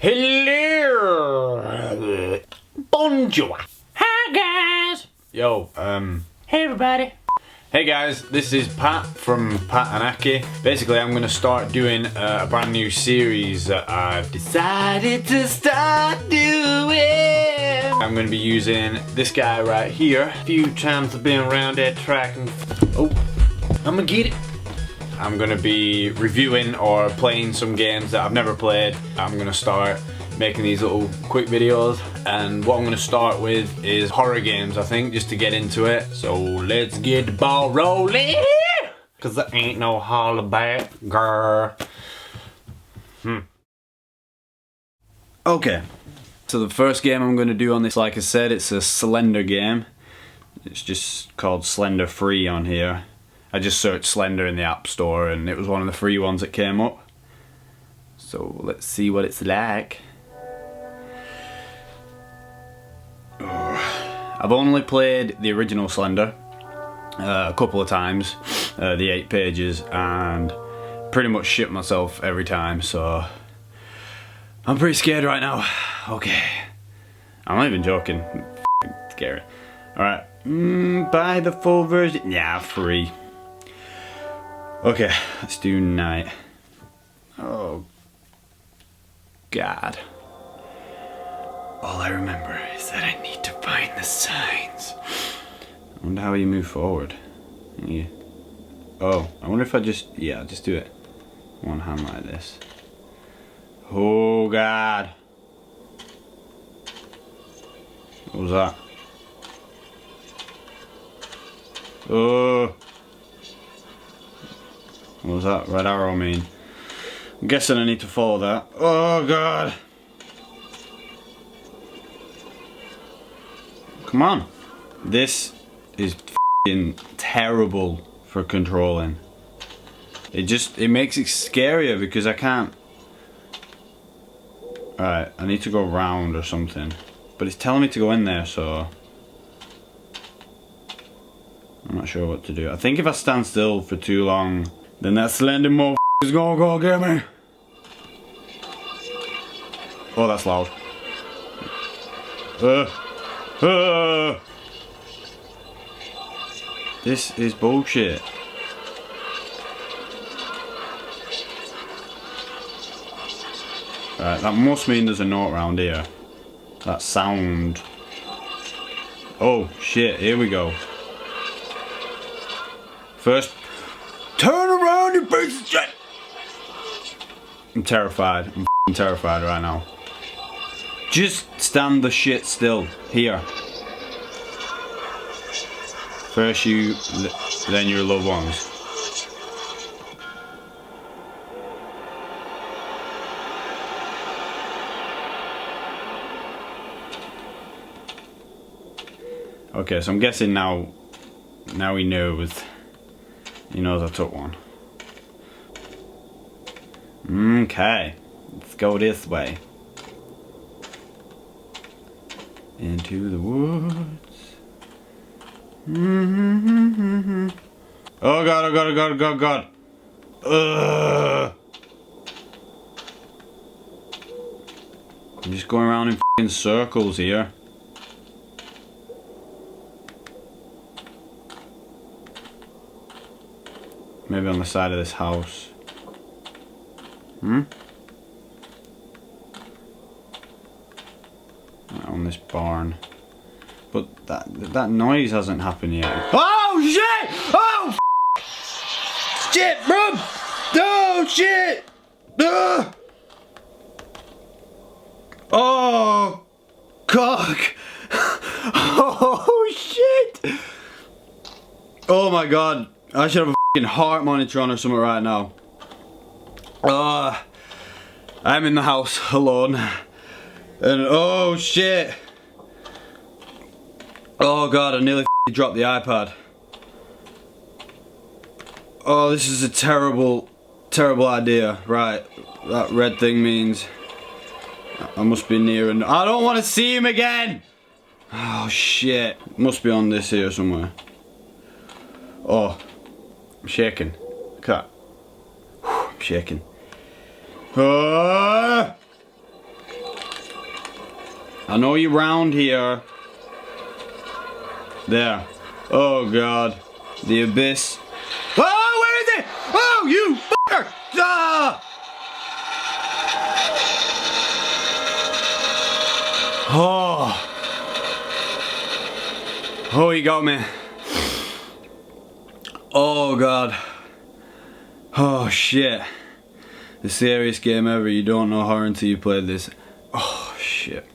Hello. Bonjour. Hi guys. Yo, Hey everybody. hey guys, this is Pat from Pat and Aki. Basically, I'm gonna start doing a brand new series that I've decided to start doing. I'm gonna be using this guy right here. A few times I've been around that track and oh, I'm gonna get it. I'm gonna be reviewing or playing some games that I've never played. I'm gonna start making these little quick videos, and what I'm gonna start with is horror games, I think, just to get into it. So let's get the ball rolling, cause there ain't no holler back, girl. Okay, so the first game I'm gonna do on this, like I said, it's a Slender game. It's just called Slender Free on here. I just searched Slender in the App Store and it was one of the free ones that came up. So let's see what it's like. I've only played the original Slender a couple of times, the 8 pages, and pretty much shit myself every time, so I'm pretty scared right now. Okay, I'm not even joking. F***ing scary. Alright, buy the full version. Yeah, free. Okay, let's do night. Oh God. All I remember is that I need to find the signs. I wonder how you move forward. Yeah. Oh, I wonder if I just do it. One hand like this. Oh God. What was that? Oh. What was that red arrow mean? I'm guessing I need to follow that. Oh God. Come on. This is f***ing terrible for controlling. It makes it scarier because I can't. Alright, I need to go round or something. But it's telling me to go in there, so I'm not sure what to do. I think if I stand still for too long, then that Slender motherfucker is gonna go get me. Oh, that's loud. This is bullshit. Right, that must mean there's a note around here. That sound. Oh shit, here we go. First, turn around, you piece of shit! I'm terrified. I'm f***ing terrified right now. Just stand the shit still. Here. First you, then your loved ones. Okay, so I'm guessing now he knows. He knows I took one. Okay, let's go this way. Into the woods. Oh God, oh God, oh God, oh God, oh God. I'm just going around in f***ing circles here. Maybe on the side of this house. On this barn. But that noise hasn't happened yet. Oh shit! Oh shit, bro! Oh shit! Oh cock! Oh shit! Oh my God! I should have a f***ing heart monitor on or something right now. I'm in the house alone. And oh shit. Oh God, I nearly f***ing dropped the iPad. Oh, this is a terrible, terrible idea. Right, that red thing means I must be near and I don't want to see him again. Oh shit, must be on this here somewhere. Oh, I'm shaking. Look at that. I'm shaking. I know you're round here. There. Oh god. The abyss. Oh, where is it? Oh, you fucker! Ah! Oh. Oh, you got me. Oh god. Oh shit. The scariest game ever. You don't know horror until you played this. Oh shit.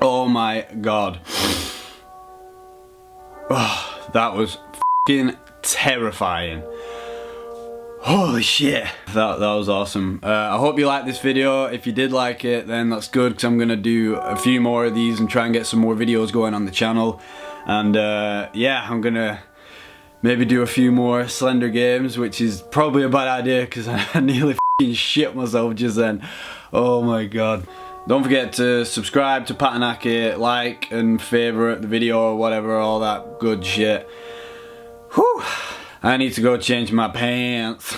Oh my god. Oh, that was fucking terrifying. Holy shit. That was awesome. I hope you liked this video. If you did like it, then that's good, because I'm gonna do a few more of these and try and get some more videos going on the channel. And yeah, I'm gonna maybe do a few more Slender games, which is probably a bad idea because I nearly fucking shit myself just then. Oh my god. Don't forget to subscribe to Pat and Aki, like and favourite the video or whatever, all that good shit. Whew. I need to go change my pants.